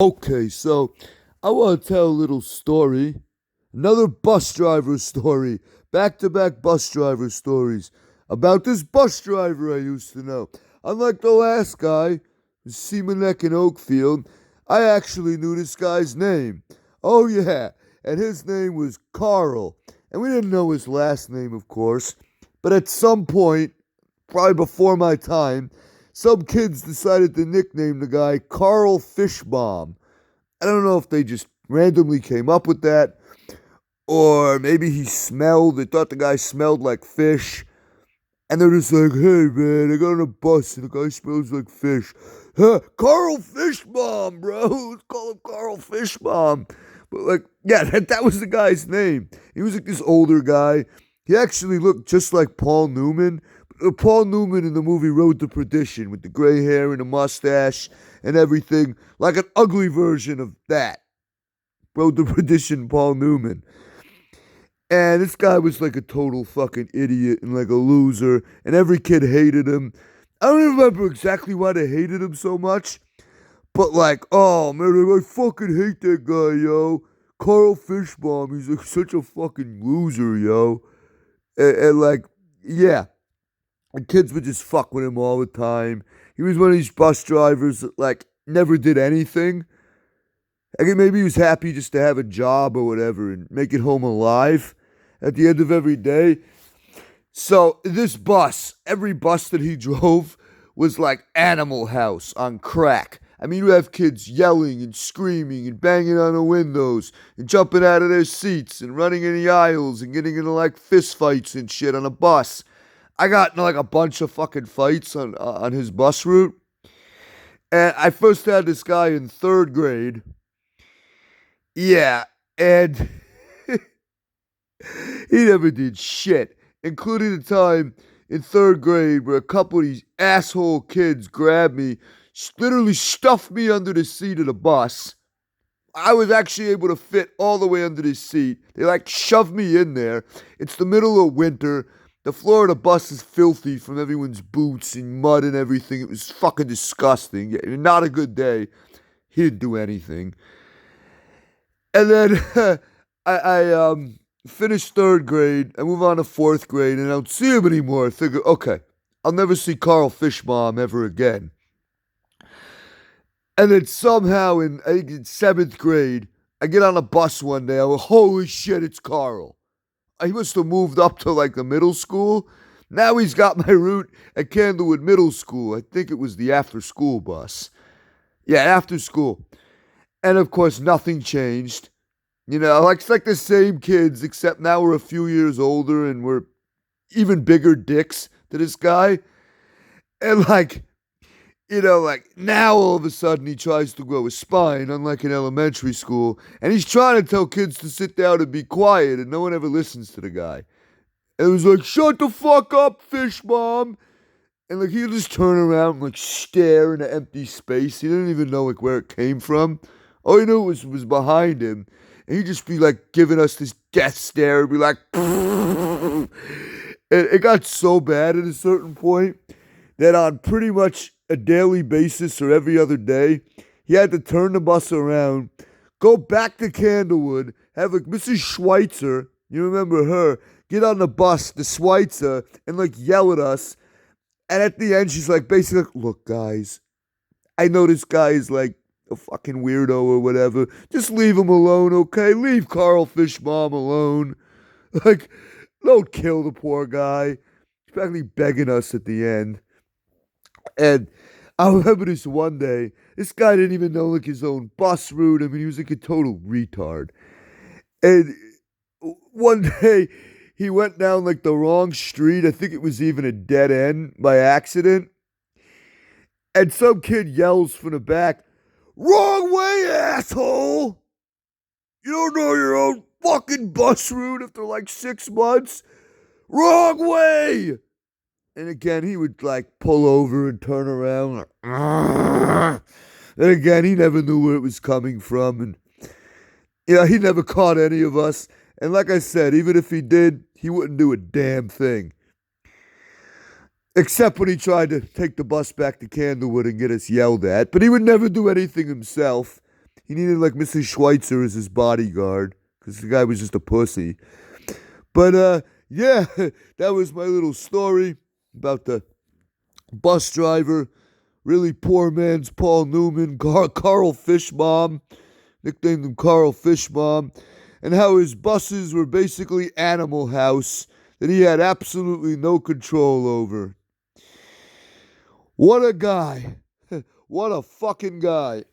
Okay, so I want to tell a little story. Another bus driver story. Back to back bus driver stories about this bus driver I used to know. Unlike the last guy, Seamaneck in Oakfield, I actually knew this guy's name. Oh, yeah, and his name was Carl. And we didn't know his last name, of course. But at some point, probably before my time, some kids decided to nickname the guy Carl Fishbomb. I don't know if they just randomly came up with that, or maybe they thought the guy smelled like fish, and they're just like, hey man, I got on a bus and the guy smells like fish. Huh, Carl Fishbomb, bro. Let's call him Carl Fishbomb. But like, yeah, that was the guy's name. He was like this older guy. He actually looked just like Paul Newman. Paul Newman in the movie Road to Perdition with the gray hair and the mustache and everything, like an ugly version of that. Road to Perdition, Paul Newman. And this guy was like a total fucking idiot and like a loser, and every kid hated him. I don't even remember exactly why they hated him so much, but like, oh man, I fucking hate that guy, yo. Carl Fishbaum, he's like such a fucking loser, yo. And like, yeah, and kids would just fuck with him all the time. He was one of these bus drivers that like never did anything. I think maybe he was happy just to have a job or whatever and make it home alive at the end of every day. So this bus, every bus that he drove was like Animal House on crack. I mean, you have kids yelling and screaming and banging on the windows and jumping out of their seats and running in the aisles and getting into like fist fights and shit on a bus. I got in like a bunch of fucking fights on his bus route. And I first had this guy in third grade. Yeah, and he never did shit, including the time in third grade where a couple of these asshole kids grabbed me, literally stuffed me under the seat of the bus. I was actually able to fit all the way under the seat. They like shoved me in there. It's the middle of winter. The floor of the bus is filthy from everyone's boots and mud and everything. It was fucking disgusting. Not a good day. He didn't do anything. And then I finished third grade. I move on to fourth grade, and I don't see him anymore. I figure, okay, I'll never see Carl Fishbaum ever again. And then somehow I think in seventh grade, I get on a bus one day. I go, holy shit, it's Carl. He must have moved up to like the middle school. Now he's got my route at Candlewood Middle School. I think it was the after school bus. Yeah, after school. And of course, nothing changed. You know, like it's like the same kids, except now we're a few years older and we're even bigger dicks to this guy. And like, you know, like now all of a sudden he tries to grow a spine, unlike in elementary school. And he's trying to tell kids to sit down and be quiet, and no one ever listens to the guy. And it was like, shut the fuck up, fish mom. And like he'd just turn around and like stare into empty space. He didn't even know like where it came from. All he knew was behind him. And he'd just be like giving us this death stare and be like, and it got so bad at a certain point that on pretty much a daily basis or every other day, he had to turn the bus around, go back to Candlewood, have like Mrs. Schweitzer, you remember her, get on the bus, the Schweitzer, and like yell at us. And at the end, she's like, basically, like, look, guys, I know this guy is like a fucking weirdo or whatever. Just leave him alone, okay? Leave Carl Fishbaum alone. Like, don't kill the poor guy. He's practically begging us at the end. And I remember this one day, this guy didn't even know like his own bus route. I mean, he was like a total retard. And one day, he went down like the wrong street. I think it was even a dead end by accident. And some kid yells from the back, wrong way, asshole! You don't know your own fucking bus route after like 6 months? Wrong way! And again, he would like pull over and turn around. Like, and again, he never knew where it was coming from. And, he never caught any of us. And like I said, even if he did, he wouldn't do a damn thing. Except when he tried to take the bus back to Candlewood and get us yelled at. But he would never do anything himself. He needed like Mrs. Schweitzer as his bodyguard because the guy was just a pussy. But yeah, that was my little story about the bus driver, really poor man's Paul Newman, Carl Fishbomb, nicknamed him Carl Fishbomb, and how his buses were basically Animal House that he had absolutely no control over. What a guy. What a fucking guy.